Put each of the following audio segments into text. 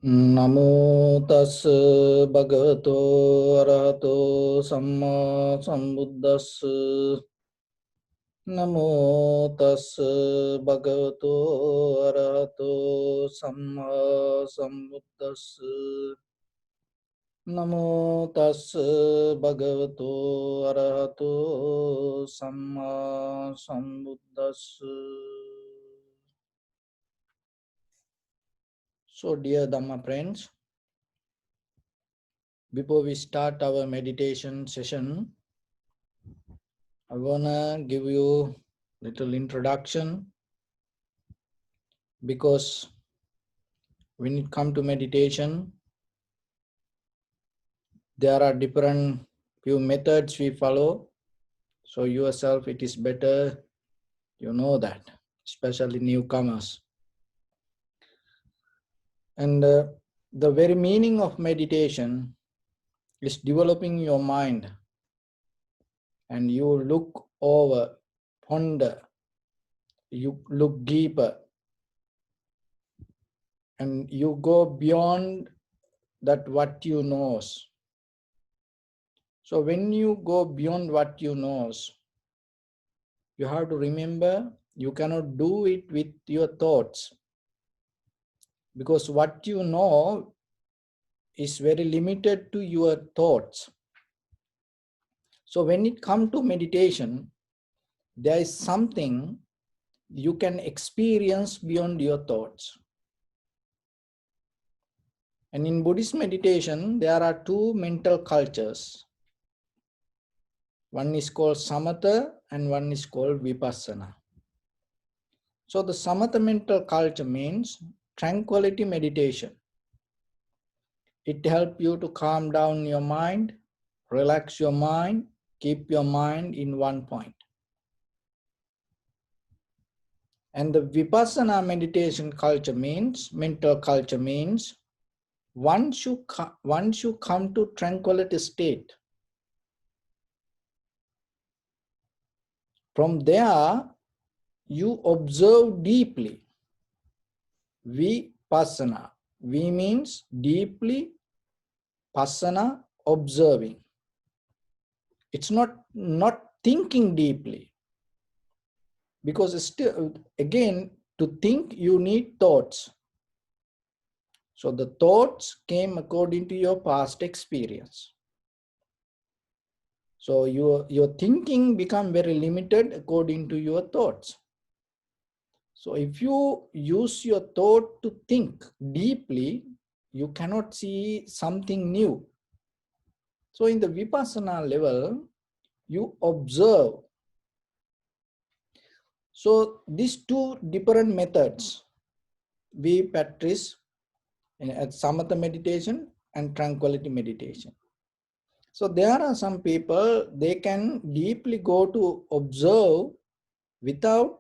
Namo tassa bhagavato arahato samma sambuddhassa. Namo tassa bhagavato arahato samma sambuddhassa. Namo tassa bhagavato arahato samma sambuddhassa. So, dear Dhamma friends, before we start our meditation session, I wanna give you a little introduction, because when it comes to meditation, there are different few methods we follow. So yourself, it is better you know that, especially newcomers. And the very meaning of meditation is developing your mind, and you look over, ponder, you look deeper, and you go beyond that what you knows. So when you go beyond what you knows, you have to remember you cannot do it with your thoughts, because what you know is very limited to your thoughts. So when it comes to meditation, there is something you can experience beyond your thoughts. And in Buddhist meditation, there are two mental cultures. One is called samatha and one is called vipassana. So the samatha mental culture means tranquility meditation. It helps you to calm down your mind, relax your mind, keep your mind in one point. And the vipassana meditation culture means, mental culture means, once you come to tranquility state, from there you observe deeply. Vipassana. Vi means deeply, passana, observing. It's not thinking deeply, because still, again, to think you need thoughts. So the thoughts came according to your past experience. So your thinking become very limited according to your thoughts. So if you use your thought to think deeply, you cannot see something new. So in the vipassana level, you observe. So these two different methods we practice at samatha meditation and tranquility meditation. So there are some people, they can deeply go to observe without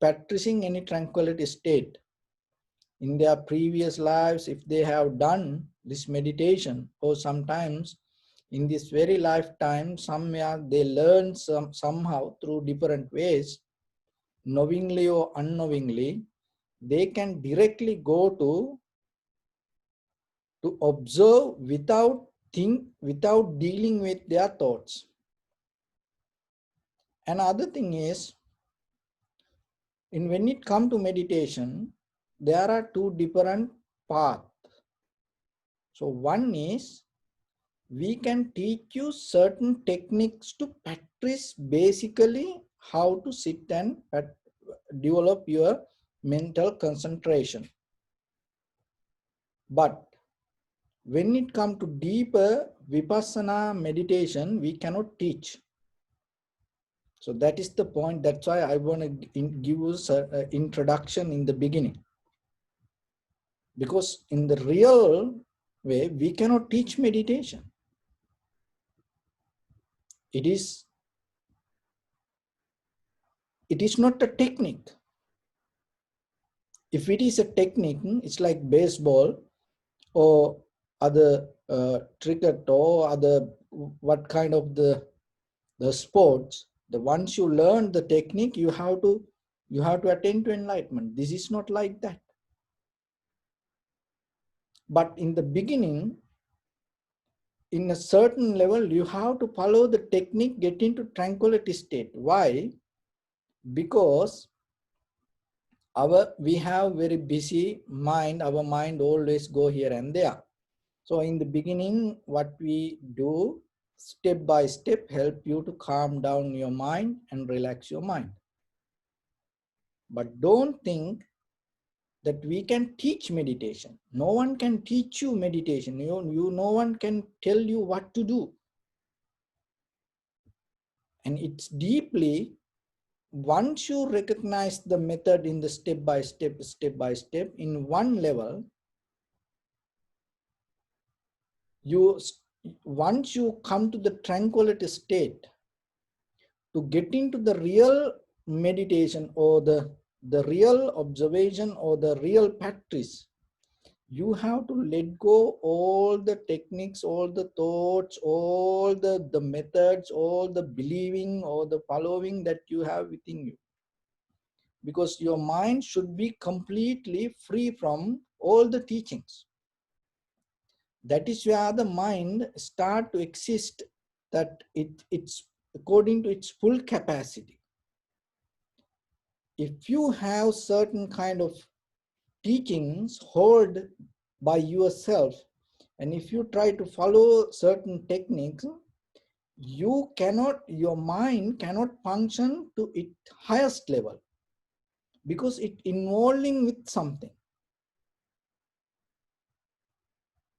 practicing any tranquility state. In their previous lives, if they have done this meditation, or sometimes in this very lifetime, somewhere they learn somehow through different ways, knowingly or unknowingly, they can directly go to observe without dealing with their thoughts. Another thing is, when it comes to meditation, there are two different paths. So one is, we can teach you certain techniques to practice basically how to sit and develop your mental concentration. But when it comes to deeper vipassana meditation, we cannot teach. So that is the point. That's why I want to give you an introduction in the beginning. Because in the real way, we cannot teach meditation. It is not a technique. If it is a technique, it's like baseball or other cricket or other what kind of the sports. The once you learn the technique, you have to attain to enlightenment. This is not like that. But in the beginning, in a certain level, you have to follow the technique, get into tranquility state. Why? Because we have very busy mind, our mind always go here and there. So in the beginning, what we do, step by step, help you to calm down your mind and relax your mind. But don't think that we can teach meditation. No one can teach you meditation. No one can tell you what to do. And it's deeply, once you recognize the method in the step by step, in one level, once you come to the tranquility state, to get into the real meditation or the real observation or the real practice, you have to let go all the techniques, all the thoughts, all the methods, all the believing or the following that you have within you. Because your mind should be completely free from all the teachings. That is where the mind start to exist, that it's according to its full capacity. If you have certain kind of teachings held by yourself, and if you try to follow certain techniques, your mind cannot function to its highest level, because it involving with something.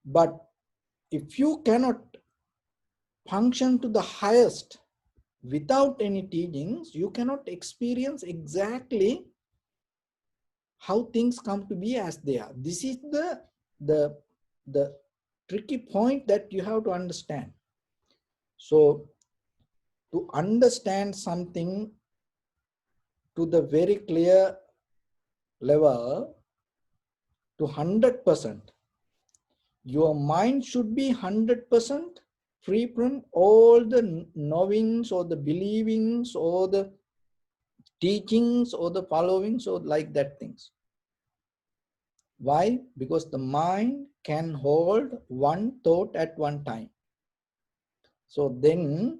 But if you cannot function to the highest without any teachings, you cannot experience exactly how things come to be as they are. This is the tricky point that you have to understand. So to understand something to the very clear level, to 100%, your mind should be 100% free from all the knowings or the believings or the teachings or the followings or like that things. Why? Because the mind can hold one thought at one time. So then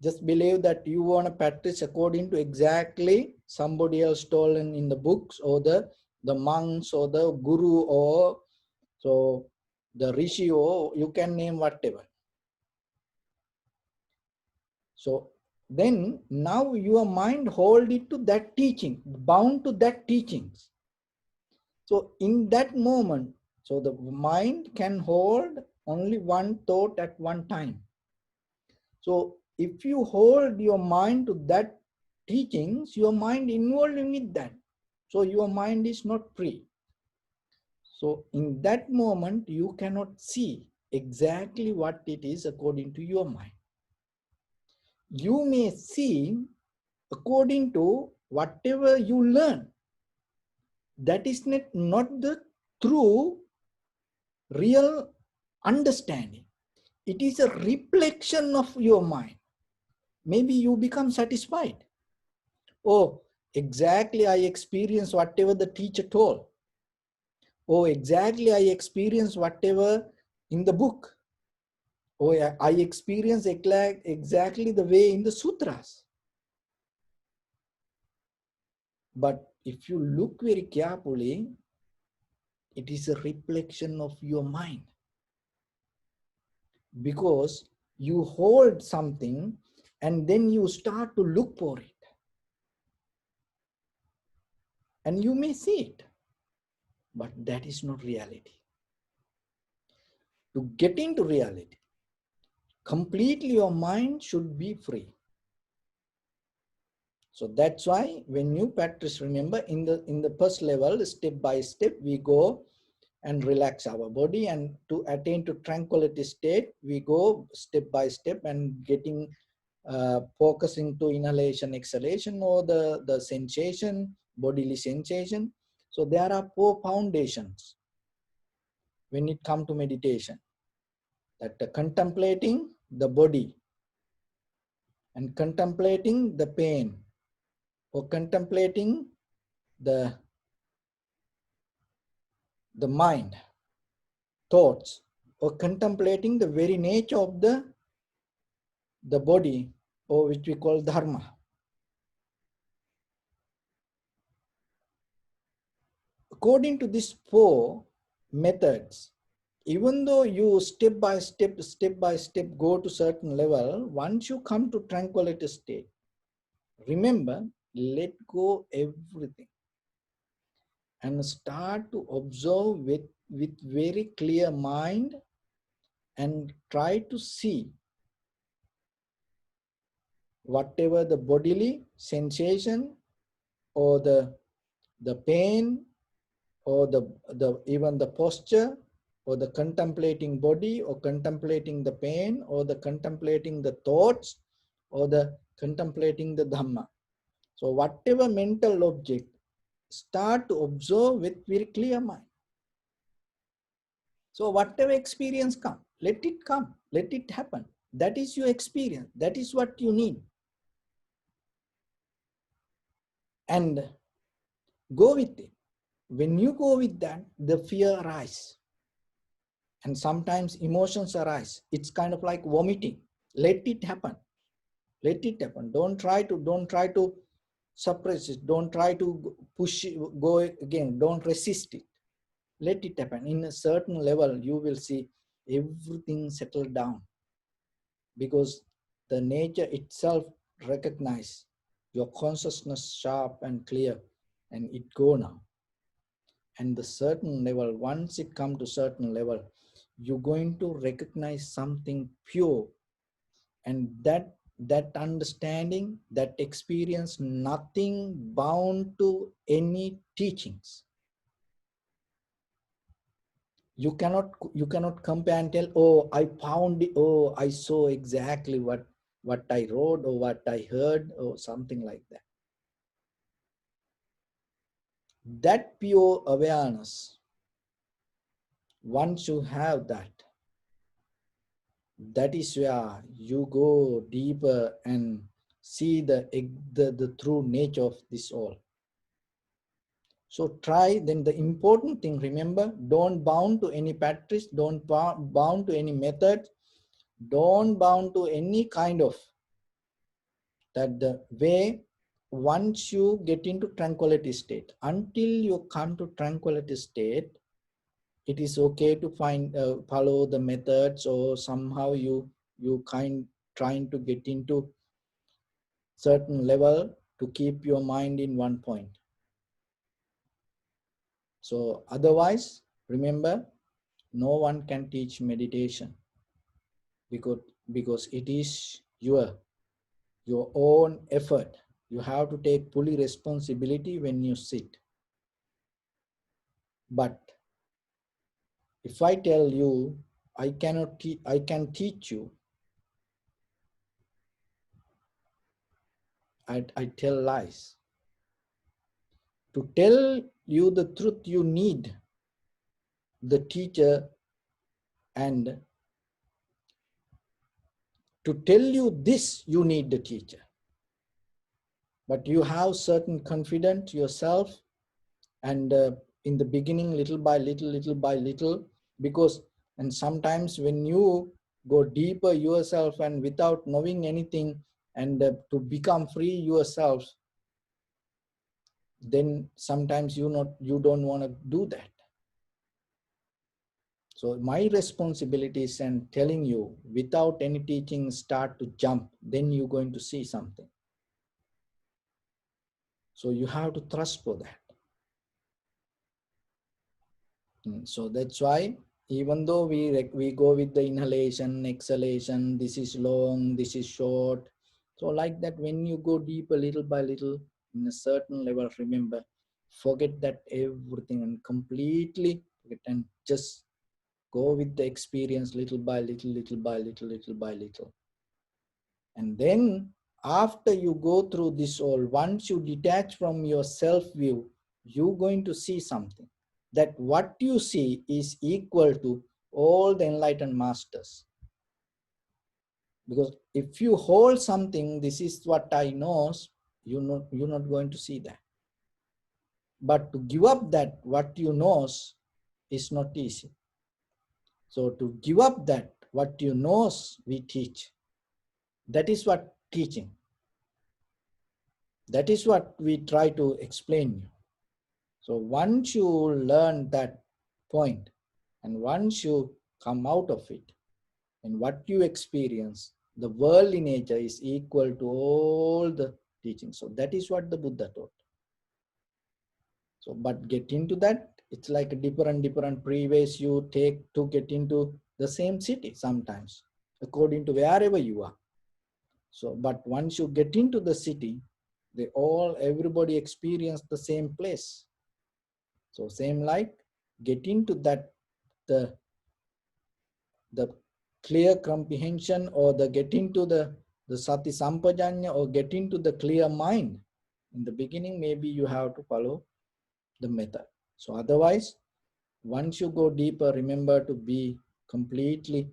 just believe that you want to practice according to exactly somebody else told in the books, or the monks or the guru, or so the rishi, or you can name whatever. So then now your mind hold it to that teaching, bound to that teachings. So in that moment, so the mind can hold only one thought at one time. So if you hold your mind to that teachings, your mind involved with that. So your mind is not free. So in that moment, you cannot see exactly what it is according to your mind. You may see according to whatever you learn. That is not the true, real understanding. It is a reflection of your mind. Maybe you become satisfied. Oh, exactly, I experienced whatever the teacher told. Oh, exactly, I experienced whatever in the book. Oh, I experienced exactly the way in the sutras. But if you look very carefully, it is a reflection of your mind. Because you hold something and then you start to look for it. And you may see it, but that is not reality. To get into reality, completely your mind should be free. So that's why when you practice, remember in the first level, step by step, we go and relax our body, and to attain to tranquility state, we go step by step and getting focusing to inhalation, exhalation, or the sensation, bodily sensation. So there are 4 foundations when it comes to meditation. That contemplating the body, and contemplating the pain, or contemplating the mind, thoughts, or contemplating the very nature of the body, or which we call dharma. According to these four methods, even though you step by step go to certain level, once you come to tranquility state, remember, let go everything and start to observe with very clear mind and try to see whatever the bodily sensation or the pain or the even the posture or the contemplating body or contemplating the pain or the contemplating the thoughts or the contemplating the Dhamma. So whatever mental object, start to observe with very clear mind. So whatever experience come, let it happen. That is your experience. That is what you need. And go with it. When you go with that, the fear arises. And sometimes emotions arise. It's kind of like vomiting. Let it happen. Let it happen. Don't try to suppress it. Don't try to push it, go again. Don't resist it. Let it happen. In a certain level, you will see everything settle down, because the nature itself recognize your consciousness sharp and clear, and it go now. And the certain level, once it come to certain level, you're going to recognize something pure, and that understanding, that experience, nothing bound to any teachings. You cannot compare and tell, oh, I found it, oh, I saw exactly what I wrote or what I heard or something like that. That pure awareness, once you have that, that is where you go deeper and see the true nature of this all. So try, then the important thing, remember, don't bound to any practice, don't bound to any method, don't bound to any kind of that the way. Once you get into tranquility state, until you come to tranquility state, it is okay to follow the methods, or somehow you trying to get into certain level to keep your mind in one point. So otherwise, remember, no one can teach meditation, because it is your own effort. You have to take fully responsibility when you sit. But if I tell you I can teach you, I tell lies. To tell you the truth, you need the teacher, and to tell you this, you need the teacher. But you have certain confidence yourself, and in the beginning, little by little, because, and sometimes when you go deeper yourself and without knowing anything, and to become free yourself, then sometimes you don't want to do that. So my responsibility is and telling you, without any teaching, start to jump, then you're going to see something. So you have to trust for that. So that's why, even though we go with the inhalation, exhalation, this is long, this is short. So like that, when you go deeper little by little, in a certain level, remember, forget that everything and completely forget, and just go with the experience little by little, little by little, little by little. And then after you go through this all, once you detach from your self-view, you're going to see something. That what you see is equal to all the enlightened masters. Because if you hold something, this is what I know, you're not going to see that. But to give up that, what you know, is not easy. So to give up that, what you know, we teach. That is what teaching. That is what we try to explain you. So once you learn that point, and once you come out of it, and what you experience, the worldly nature is equal to all the teachings. So that is what the Buddha taught. So, but get into that, it's like a different freeways you take to get into the same city sometimes, according to wherever you are. So, but once you get into the city, everybody experience the same place. So same like get into that, the clear comprehension, or the get into the sati sampajanya, or get into the clear mind. In the beginning, maybe you have to follow the method. So otherwise, once you go deeper, remember to be completely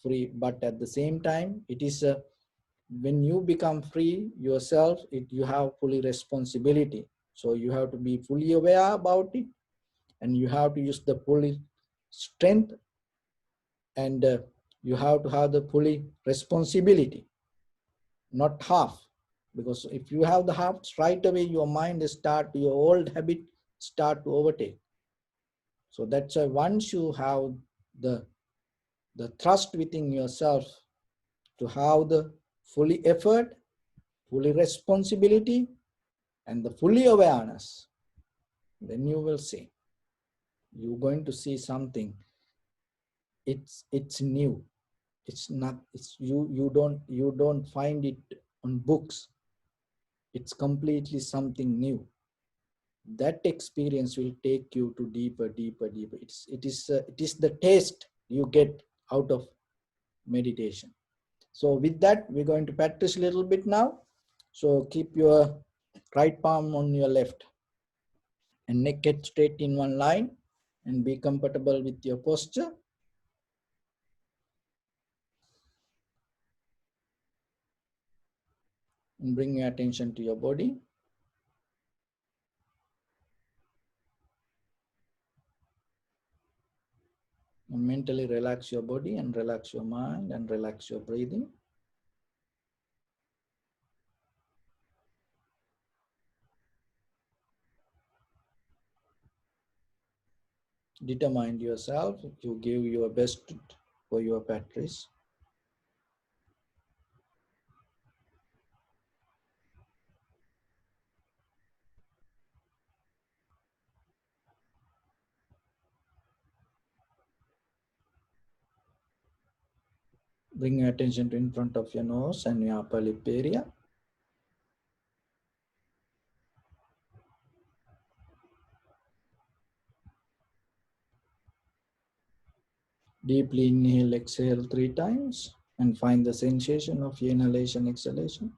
free. But at the same time, it is when you become free yourself, you have fully responsibility. So you have to be fully aware about it, and you have to use the fully strength, and you have to have the fully responsibility, not half. Because if you have the half, right away your mind your old habit start to overtake. So that's why once you have the trust within yourself to have the fully effort, fully responsibility, and the fully awareness, then you will see. You're going to see something. It's new. It's not. You don't find it on books. It's completely something new. That experience will take you to deeper. It is the taste you get out of meditation. So with that, we're going to practice a little bit now. So keep your right palm on your left and neck get straight in one line, and be comfortable with your posture. And bring your attention to your body. And mentally relax your body, and relax your mind, and relax your breathing. Determine yourself. You give your best for your practice. Bring your attention to in front of your nose and your upper lip area. Deeply inhale, exhale 3 times, and find the sensation of your inhalation, exhalation.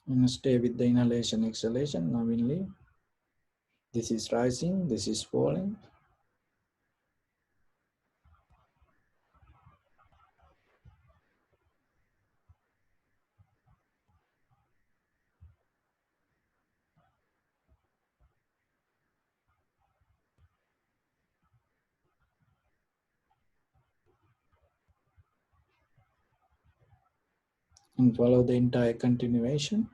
And stay with the inhalation, exhalation knowingly. This is rising, this is falling. And follow the entire continuation.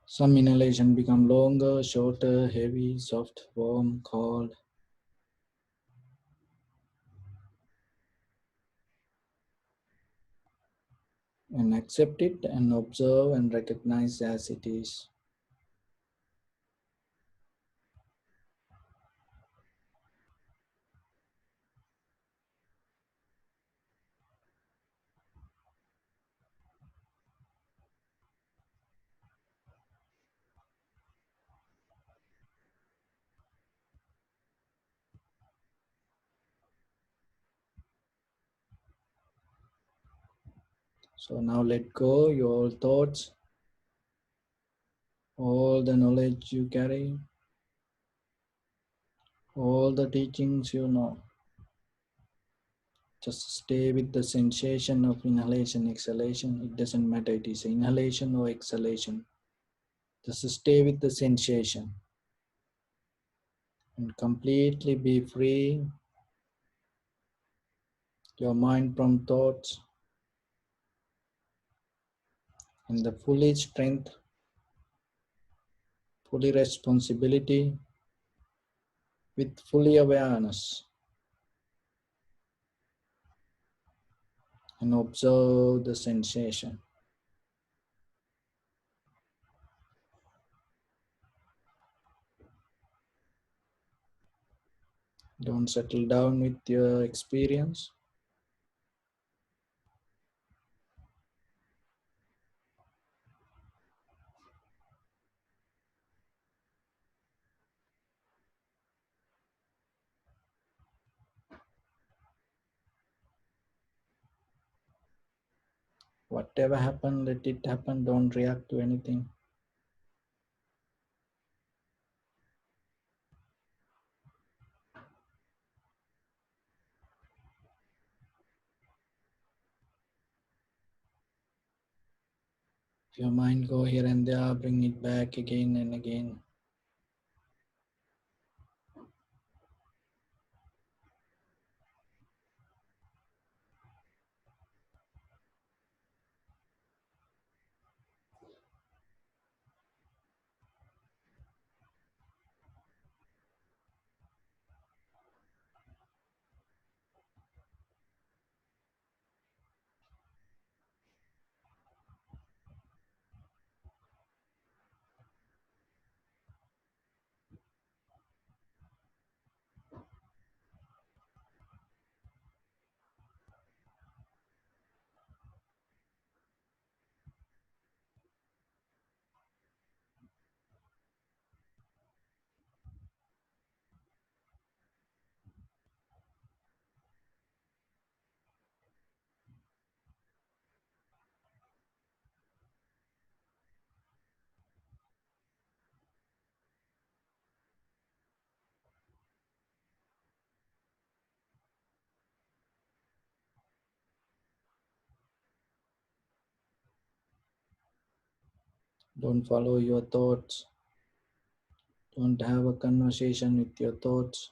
Some inhalation become longer, shorter, heavy, soft, warm, cold. And accept it and observe and recognize as it is. So now let go your thoughts, all the knowledge you carry, all the teachings you know. Just stay with the sensation of inhalation, exhalation. It doesn't matter it is inhalation or exhalation. Just stay with the sensation and completely be free your mind from thoughts and the fully strength, fully responsibility with fully awareness, and observe the sensation. Don't settle down with your experience. Whatever happened, let it happen. Don't react to anything. If your mind go here and there, bring it back again and again. Don't follow your thoughts. Don't have a conversation with your thoughts.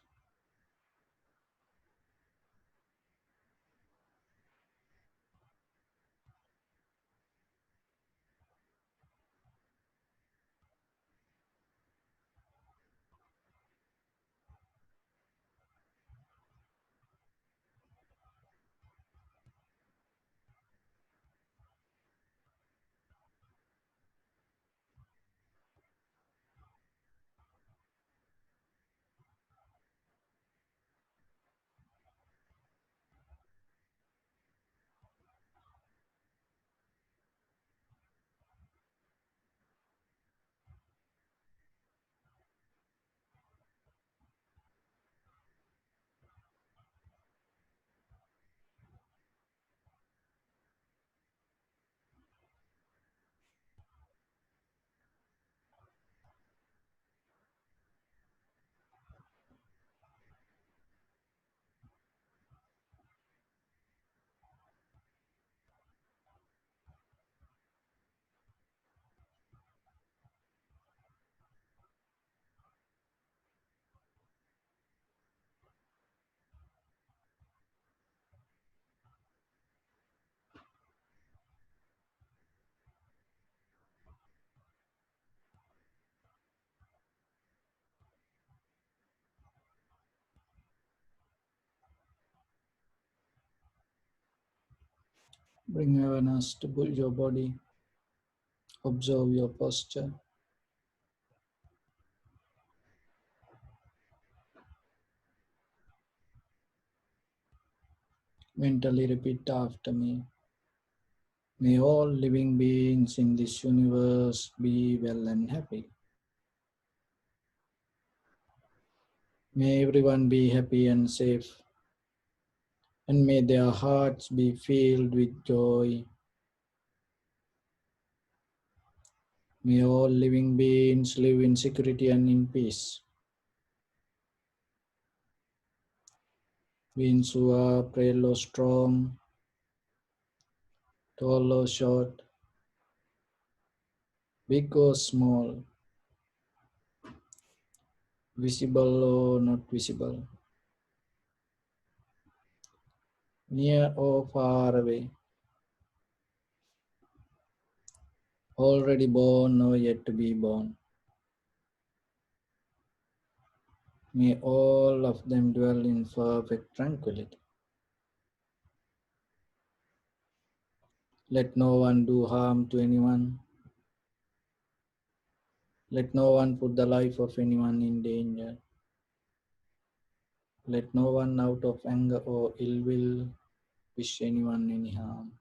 Bring awareness to your body. Observe your posture. Mentally repeat after me. May all living beings in this universe be well and happy. May everyone be happy and safe. And may their hearts be filled with joy May all living beings live in security and in peace. Beings who are frail or strong, tall or short, big or small, visible or not visible, near or far away, already born or yet to be born. May all of them dwell in perfect tranquility. Let no one do harm to anyone. Let no one put the life of anyone in danger. Let no one out of anger or ill will wish anyone any harm.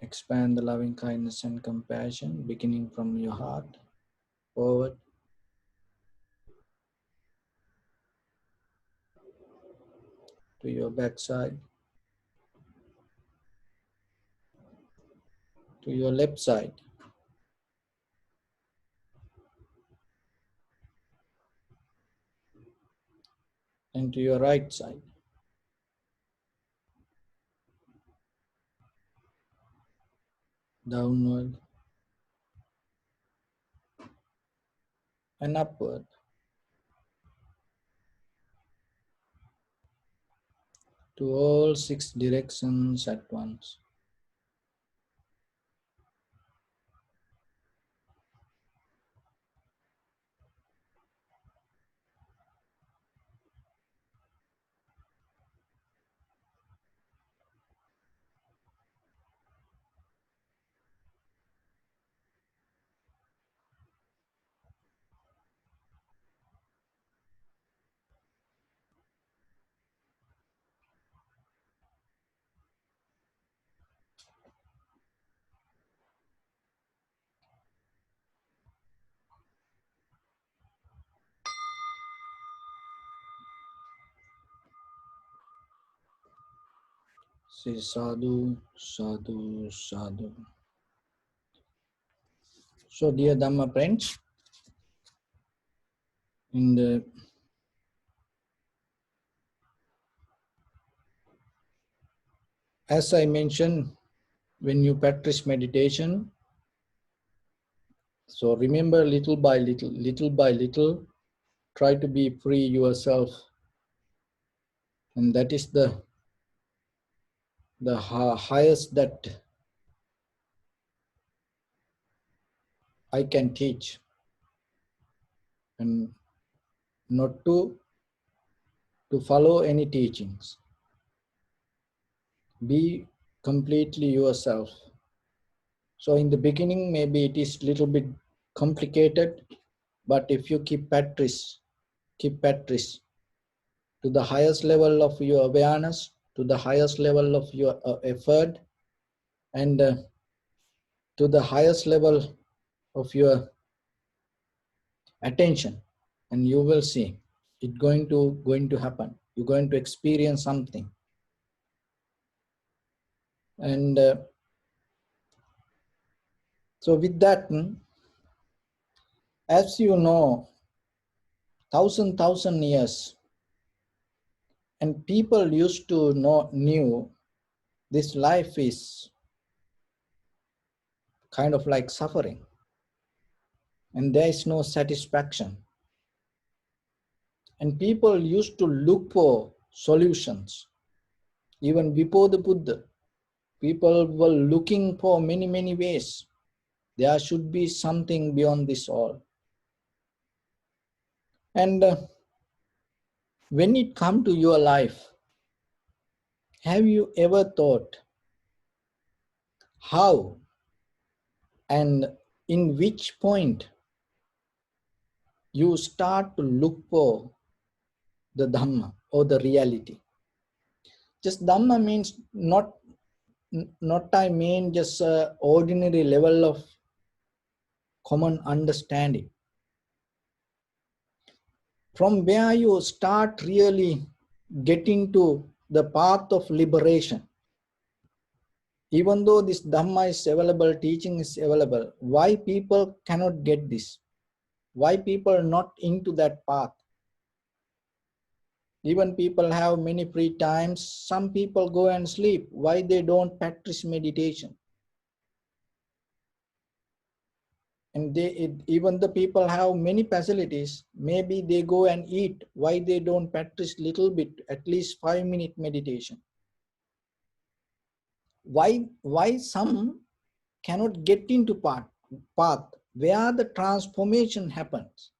Expand the loving kindness and compassion beginning from your heart forward to your backside, to your left side, and to your right side. Downward and upward. To all 6 directions at once. Say sadhu, sadhu, sadhu. So dear Dhamma friends, in the as I mentioned, when you practice meditation, so remember little by little, try to be free yourself. And that is the highest that I can teach. And not to follow any teachings. Be completely yourself. So in the beginning, maybe it is a little bit complicated, but if you keep practice to the highest level of your awareness, to the highest level of your effort, and to the highest level of your attention, and you will see it going to happen. You're going to experience something. And so with that, as you know, thousand years, and people used to knew this life is kind of like suffering, and there is no satisfaction. And people used to look for solutions. Even before the Buddha, people were looking for many ways. There should be something beyond this all. And when it comes to your life, have you ever thought how and in which point you start to look for the Dhamma or the reality? Just Dhamma means not I mean just ordinary level of common understanding. From where you start really getting to the path of liberation Even though this Dhamma is available, teaching is available, why people cannot get this? Why people are not into that path? Even people have many free times. Some people go and sleep. Why they don't practice meditation? And even the people have many facilities. Maybe they go and eat. Why they don't practice little bit, at least 5-minute meditation? Why some cannot get into path where the transformation happens?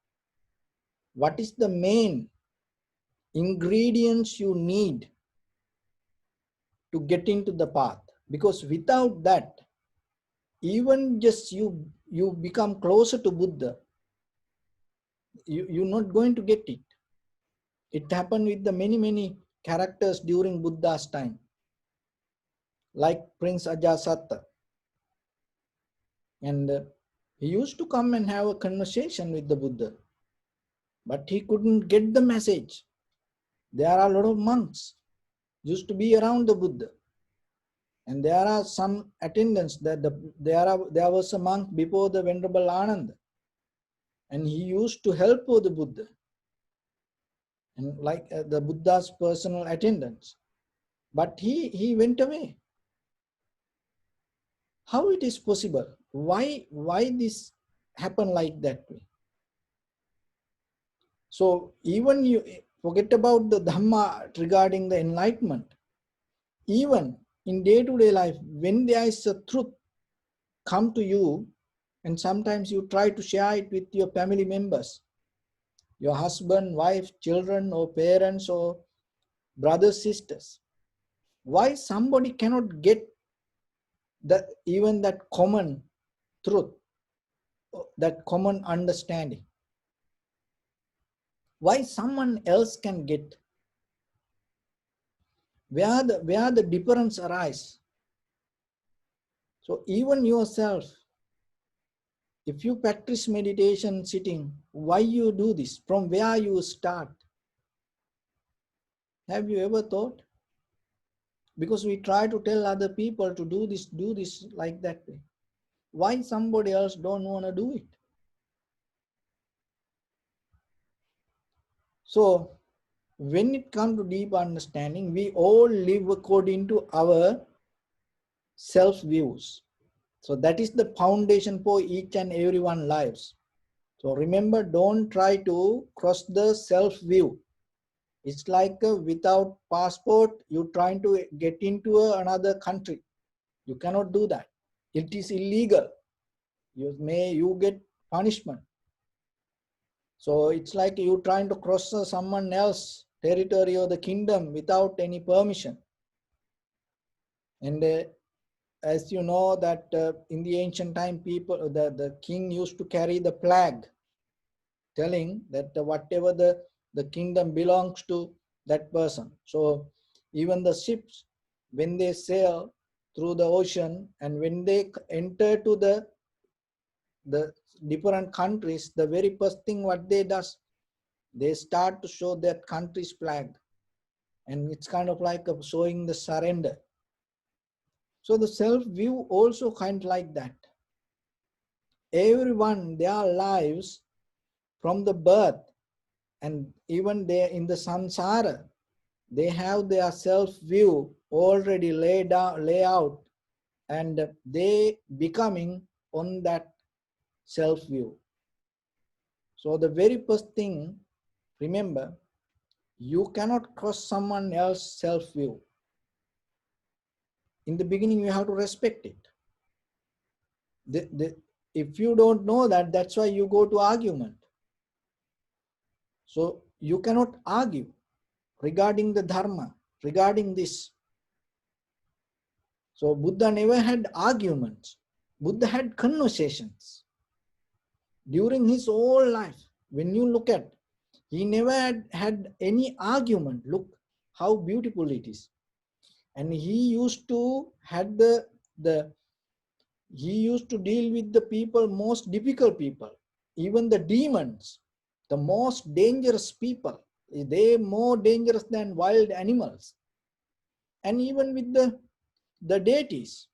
What is the main ingredients you need to get into the path? Because without that, even just you become closer to Buddha, you're not going to get it. It happened with the many characters during Buddha's time, like Prince Ajatasattu. And he used to come and have a conversation with the Buddha, but he couldn't get the message. There are a lot of monks used to be around the Buddha, and there are some attendants that there was a monk before the Venerable Ananda, and he used to help the Buddha, and like the Buddha's personal attendants. But he went away. How it is possible? Why this happened like that way? So even you forget about the Dhamma regarding the enlightenment. Even in day-to-day life, when there is a truth come to you, and sometimes you try to share it with your family members, your husband, wife, children, or parents, or brothers, sisters. Why somebody cannot get that, even that common truth, that common understanding? Why someone else can get? Where the difference arise? So even yourself, if you practice meditation sitting, why you do this? From where you start? Have you ever thought? Because we try to tell other people to do this like that way. Why somebody else don't want to do it? So when it comes to deep understanding, we all live according to our self views. So that is the foundation for each and everyone's lives. So remember, don't try to cross the self view. It's like without passport, you're trying to get into another country. You cannot do that. It is illegal. You get punishment. So it's like you trying to cross someone else's territory or the kingdom without any permission. And as you know that in the ancient time, people, the king used to carry the flag, telling that whatever the kingdom belongs to that person. So even the ships, when they sail through the ocean and when they enter to the different countries, the very first thing what they does, they start to show that country's flag, and it's kind of like showing the surrender. So the self view also kind of like that. Everyone, their lives from the birth, and even they in the samsara, they have their self view already lay out, and they becoming on that self view. So the very first thing, remember, you cannot cross someone else's self view. In the beginning, you have to respect it. If you don't know that, that's why you go to argument. So you cannot argue regarding the dharma, regarding this. So Buddha never had arguments. Buddha had conversations. During his whole life, when you look at, he never had any argument. Look how beautiful it is. And he used to had he used to deal with the people, most difficult people, even the demons, the most dangerous people. They more dangerous than wild animals. And even with the deities.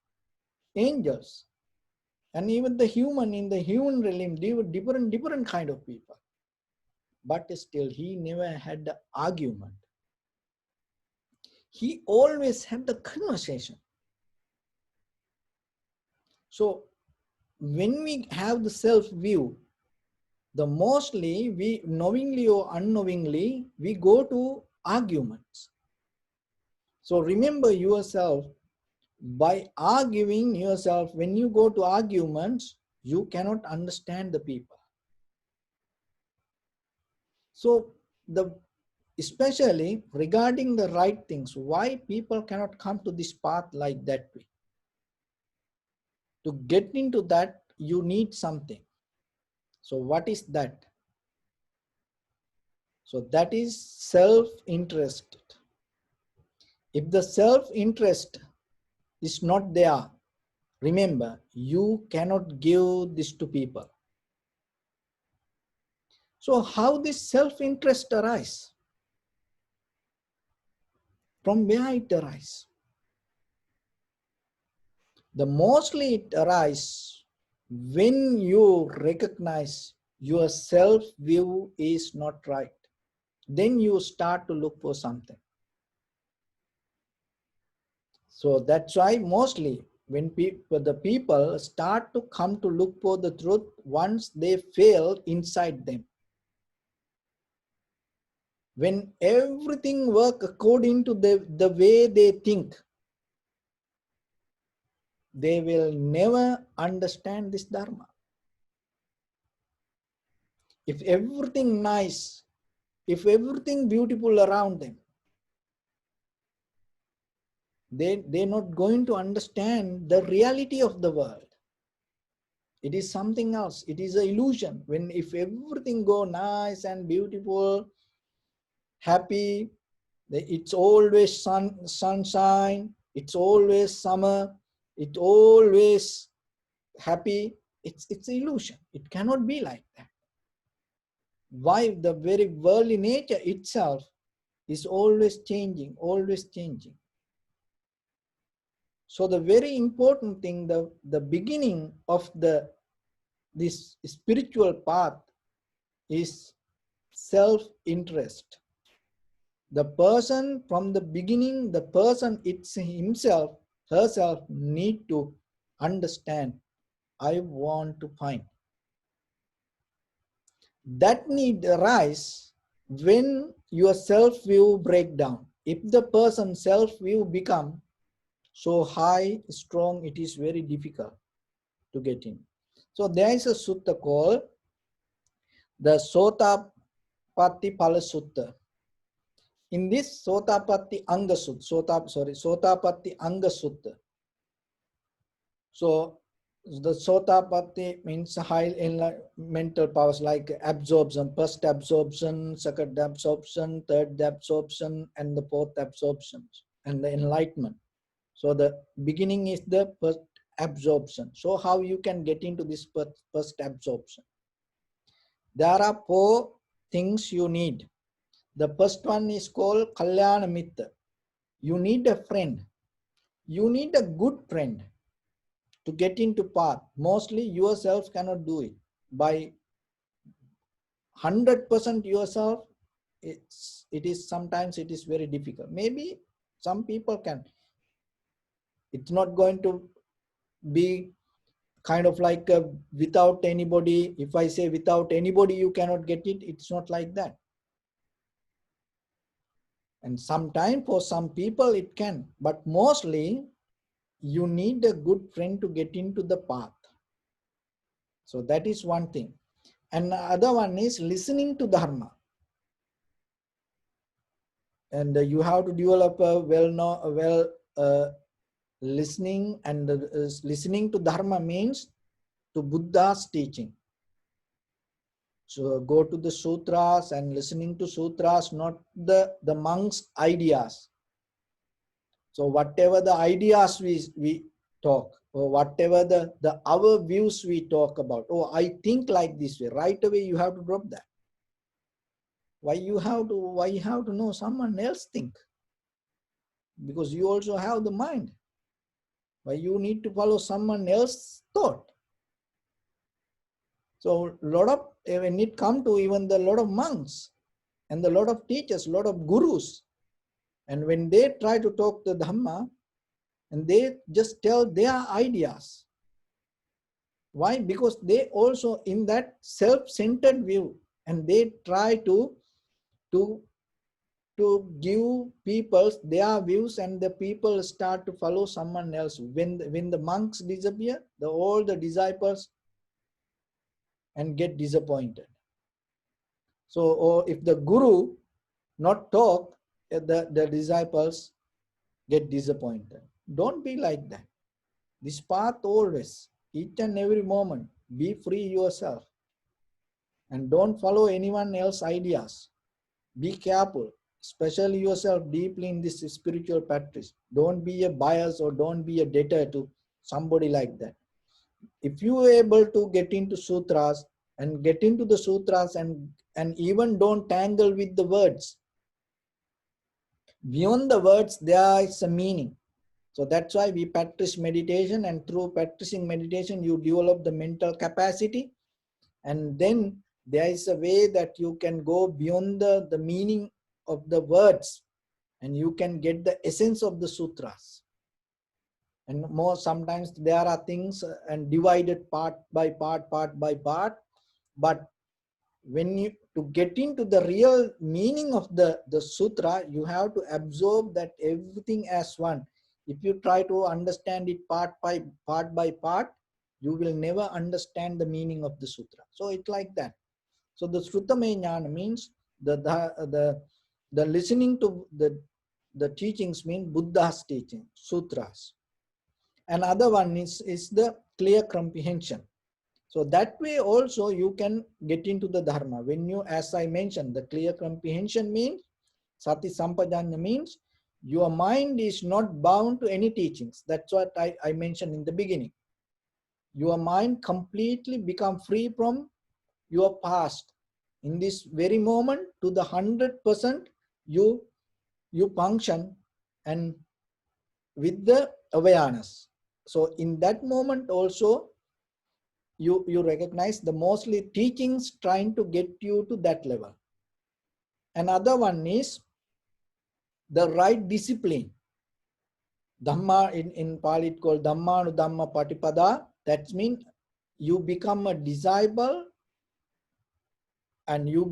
angels, and even the human in the human realm, they were different kind of people. But still, he never had the argument. He always had the conversation. So when we have the self-view, the mostly we knowingly or unknowingly, we go to arguments. So remember yourself, by arguing yourself, when you go to arguments, you cannot understand the people. So especially regarding the right things, why people cannot come to this path like that way. To get into that, you need something. So what is that? So that is self-interest. If the self-interest is not there, remember, you cannot give this to people. So how this self-interest arise? From where it arises? The mostly it arises when you recognize your self-view is not right. Then you start to look for something. So that's why mostly when the people start to come to look for the truth once they fail inside them. When everything works according to the way they think, they will never understand this Dharma. If everything nice, if everything beautiful around them, they're not going to understand the reality of the world. It is something else. It is an illusion. If everything go nice and beautiful, happy, it's always sunshine, it's always summer, it's always happy, it's illusion. It cannot be like that. Why? The very worldly nature itself is always changing, always changing. So the very important thing, the beginning of this spiritual path is self-interest. The person from the beginning, the person it's himself, herself need to understand, I want to find. That need arise when your self-view break down. If the person's self-view become so high, strong, it is very difficult to get in. So there is a sutta called the Sotapatti Phala Sutta. In this Sotapatti Anga Sutta, Sotapatti Anga Sutta. So the Sotapatti means high mental powers like absorption, first absorption, second absorption, third absorption, and the fourth absorption, and the enlightenment. So the beginning is the first absorption. So how you can get into this first absorption? There are 4 things you need. The first one is called Kalyana Mitra. You need a friend. You need a good friend to get into path. Mostly yourself cannot do it. By 100% yourself, sometimes it is very difficult. Maybe some people can. It's not going to be kind of like without anybody. If I say without anybody you cannot get it, it's not like that. And sometimes for some people it can, but mostly you need a good friend to get into the path. So that is one thing. And the other one is listening to Dharma. And you have to develop a listening, and listening to Dharma means to Buddha's teaching. So go to the sutras and listening to sutras, not the monks' ideas. So whatever the ideas we talk, or whatever our views we talk about, oh, I think like this way, right away you have to drop that. Why you have to know someone else think? Because you also have the mind. Why you need to follow someone else's thought? So when it come to even the lot of monks and the lot of teachers, lot of gurus, and when they try to talk the Dhamma, and they just tell their ideas. Why? Because they also in that self-centered view, and they try to give people their views, and the people start to follow someone else. When the monks disappear, all the disciples and get disappointed. So, or if the guru not talk, the disciples get disappointed. Don't be like that. This path always, each and every moment, be free yourself. And don't follow anyone else's ideas. Be careful, especially yourself deeply in this spiritual practice. Don't be a bias or don't be a debtor to somebody like that. If you are able to get into sutras and get into the sutras and even don't tangle with the words. Beyond the words, there is a meaning. So that's why we practice meditation, and through practicing meditation, you develop the mental capacity, and then there is a way that you can go beyond the meaning of the words, and you can get the essence of the sutras. And more sometimes there are things and divided part by part, but when you to get into the real meaning of the sutra, you have to absorb that everything as one. If you try to understand it part by part, you will never understand the meaning of the sutra. So it's like that. So the Srutame Jnana means the listening to the teachings mean Buddha's teaching, sutras. Another one is the clear comprehension. So that way also you can get into the Dharma. When you, as I mentioned, the clear comprehension means, Sati Sampajanya means, your mind is not bound to any teachings. That's what I mentioned in the beginning. Your mind completely become free from your past. In this very moment, to the 100%, you function and with the awareness. So in that moment also, you recognize the mostly teachings trying to get you to that level. Another one is the right discipline. Dhamma in Pali it called Dhamma nu Dhamma Patipada. That means you become a disciple and you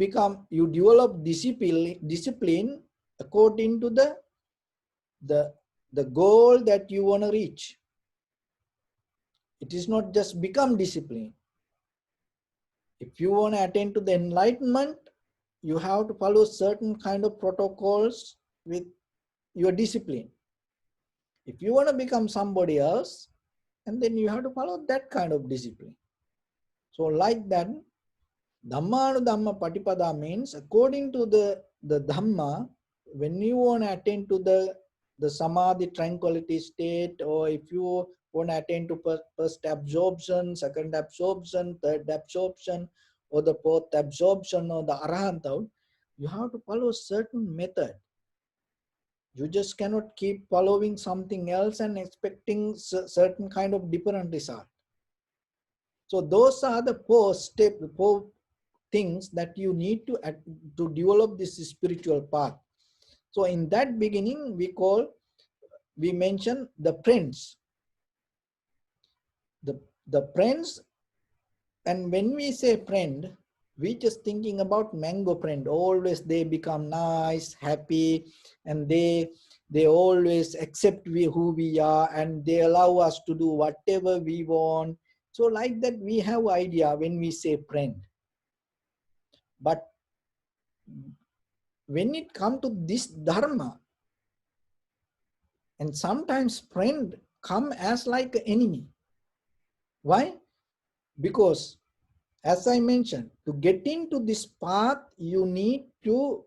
develop discipline according to the goal that you want to reach. It is not just become discipline. If you want to attain to the enlightenment, you have to follow certain kind of protocols with your discipline. If you want to become somebody else, and then you have to follow that kind of discipline. So like that, Dhamma nu Dhamma Patipada means according to the Dhamma, when you want to attain to the Samadhi tranquility state, or if you want to attain to first absorption, second absorption, third absorption, or the fourth absorption, or the Arahanta, you have to follow certain method. You just cannot keep following something else and expecting certain kind of different result. So those are the four things that you need to develop this spiritual path. So in that beginning, we mention the friends. The friends, and when we say friend, we just thinking about mango friend. Always they become nice, happy, and they always accept who we are, and they allow us to do whatever we want. So like that, we have idea when we say friend. But when it comes to this dharma, and sometimes friend come as like an enemy. Why? Because as I mentioned, to get into this path, you need to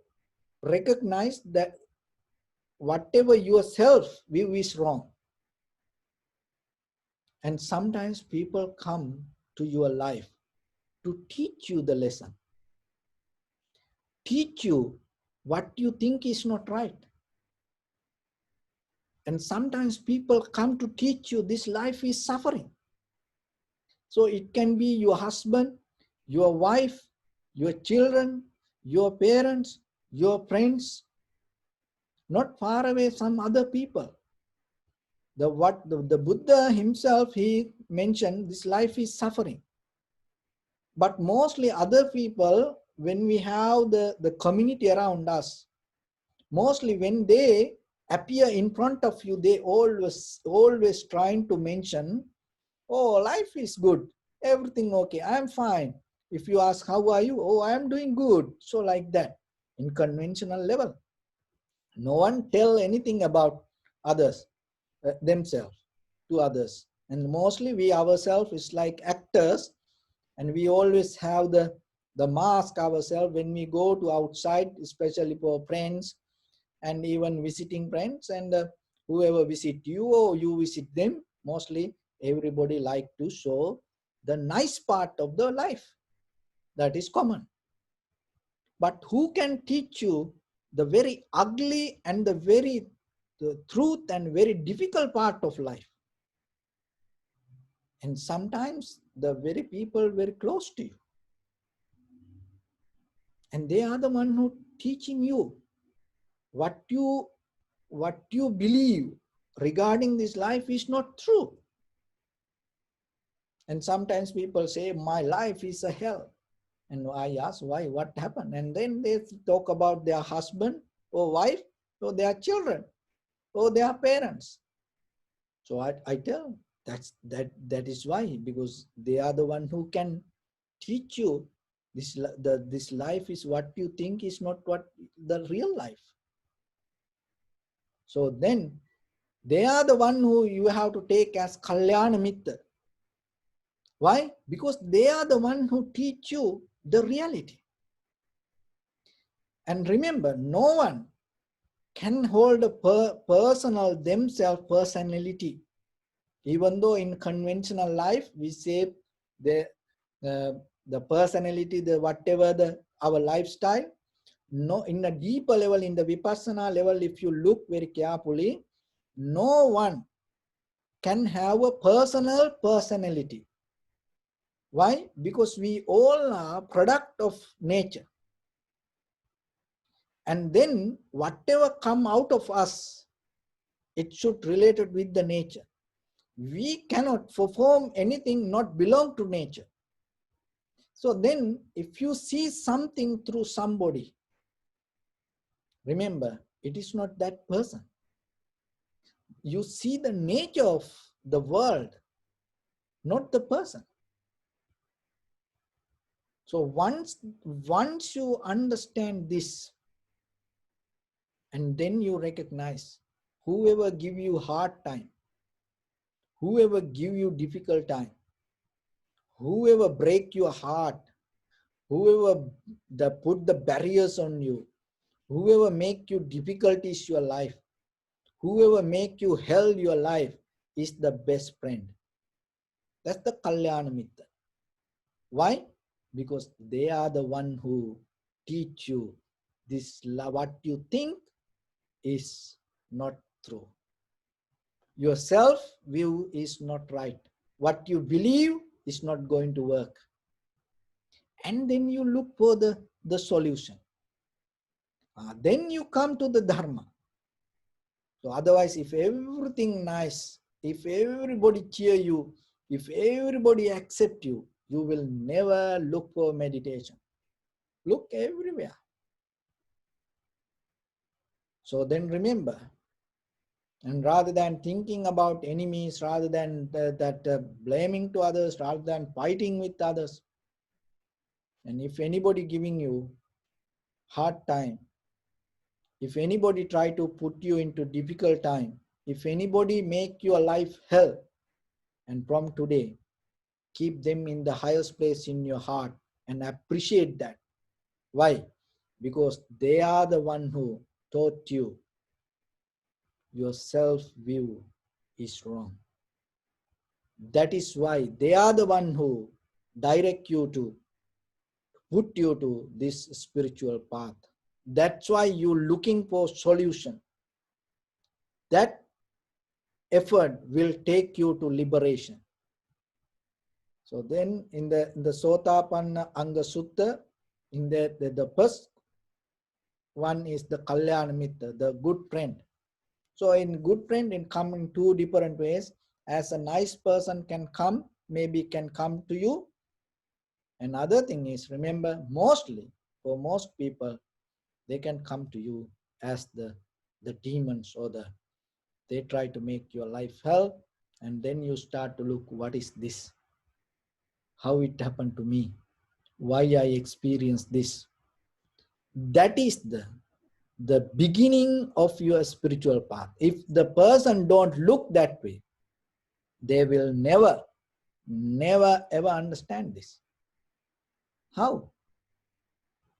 recognize that whatever yourself view is wrong. And sometimes people come to your life to teach you the lesson, teach you what you think is not right. And sometimes people come to teach you this life is suffering. So it can be your husband, your wife, your children, your parents, your friends, not far away some other people. The Buddha himself, he mentioned this life is suffering. But mostly other people, when we have the community around us, mostly when they appear in front of you, they always trying to mention, oh, life is good, everything okay, I'm fine. If you ask, how are you? Oh, I am doing good. So like that, in conventional level. No one tell anything about others, themselves to others. And mostly we ourselves is like actors, and we always have the mask ourselves when we go to outside, especially for friends and even visiting friends, and whoever visit you or you visit them, mostly everybody like to show the nice part of the life. That is common. But who can teach you the very ugly and the truth and very difficult part of life? And sometimes the very people very close to you, and they are the one who teaching you what you believe regarding this life is not true. And sometimes people say, my life is a hell. And I ask, why? What happened? And then they talk about their husband or wife or their children or their parents. So I tell, that is why, because they are the one who can teach you this life is what you think is not what the real life. So then they are the one who you have to take as Kalyana Mitra. Why? Because they are the one who teach you the reality. And remember, no one can hold a personal themselves personality. Even though in conventional life we say the personality, the whatever our lifestyle. No, in a deeper level, in the Vipassana level, if you look very carefully, no one can have a personal personality. Why? Because we all are product of nature. And then whatever come out of us, it should relate it with the nature. We cannot perform anything not belong to nature. So then if you see something through somebody, remember, it is not that person. You see the nature of the world, not the person. So once you understand this, and then you recognize whoever give you hard time, whoever give you difficult time, whoever break your heart, whoever put the barriers on you, whoever make you difficulties your life, whoever make you hell your life is the best friend. That's the Kalyana Mitra. Why? Because they are the one who teach you this, what you think is not true. Your self-view is not right. What you believe is not going to work. And then you look for the solution. Then you come to the Dharma. So otherwise, if everything nice, if everybody cheer you, if everybody accept you, you will never look for meditation. Look everywhere. So then remember, and rather than thinking about enemies, rather than blaming to others, rather than fighting with others, and if anybody giving you hard time, if anybody try to put you into difficult time, if anybody make your life hell, and from today, keep them in the highest place in your heart and appreciate that. Why? Because they are the one who taught you your self-view is wrong. That is why they are the one who direct you to put you to this spiritual path. That's why you're looking for solution. That effort will take you to liberation. So then in the Sotapanna Anga Sutta, in the first one is the Kalyana Mitra, the good friend. So in good friend, in come in two different ways. As a nice person can come, maybe can come to you. Another thing is, remember, mostly for most people, they can come to you as the demons, or they try to make your life hell, and then you start to look, what is this? How it happened to me? Why I experienced this? That is the beginning of your spiritual path. If the person don't look that way, they will never ever understand this. How?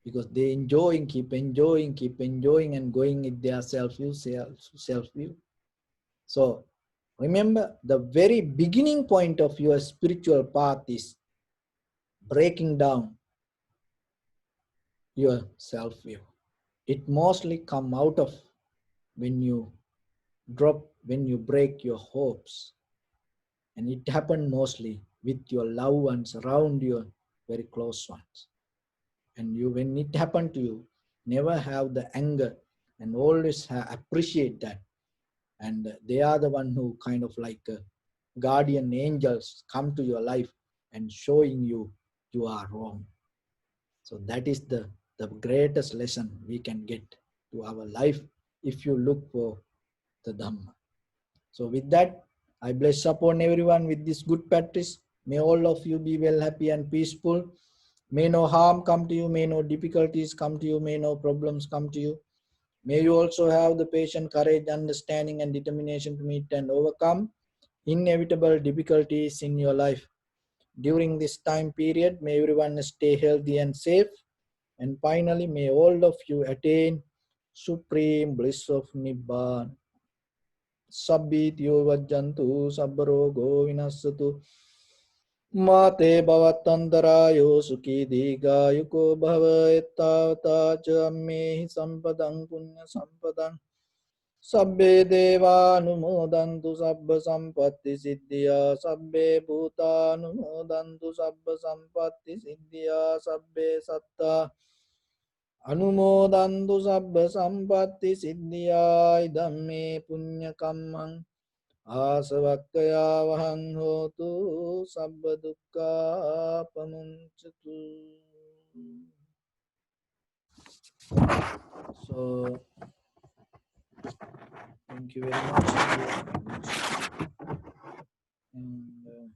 Because they keep enjoying and going with their self-view. So remember, the very beginning point of your spiritual path is breaking down your self-view. It mostly come out of when you break your hopes. And it happened mostly with your loved ones, around your very close ones. And when it happened to you, never have the anger, and always appreciate that. And they are the one who kind of like guardian angels come to your life and showing you are wrong. So that is the greatest lesson we can get to our life if you look for the Dhamma. So with that, I bless upon everyone with this good practice. May all of you be well, happy and peaceful. May no harm come to you, may no difficulties come to you, may no problems come to you. May you also have the patience, courage, understanding and determination to meet and overcome inevitable difficulties in your life. During this time period, may everyone stay healthy and safe. And finally, may all of you attain supreme bliss of Nibbana. Sabbityo vajjantu sabbarogo vinassatu mate bhavatantarayo sukhi digayuko bhava ettavata cha ammehi sampadang punya sampadang sabbe deva anumodantu sabba sampatti siddhya sabbe bhuta anumodantu sabba sampatti siddhya sabbe satta anumodantu sabba sampatti siddhya idamme punya kammang asavakkaya vahang hotu sabba dukkha pamunchatu. So thank you very much. And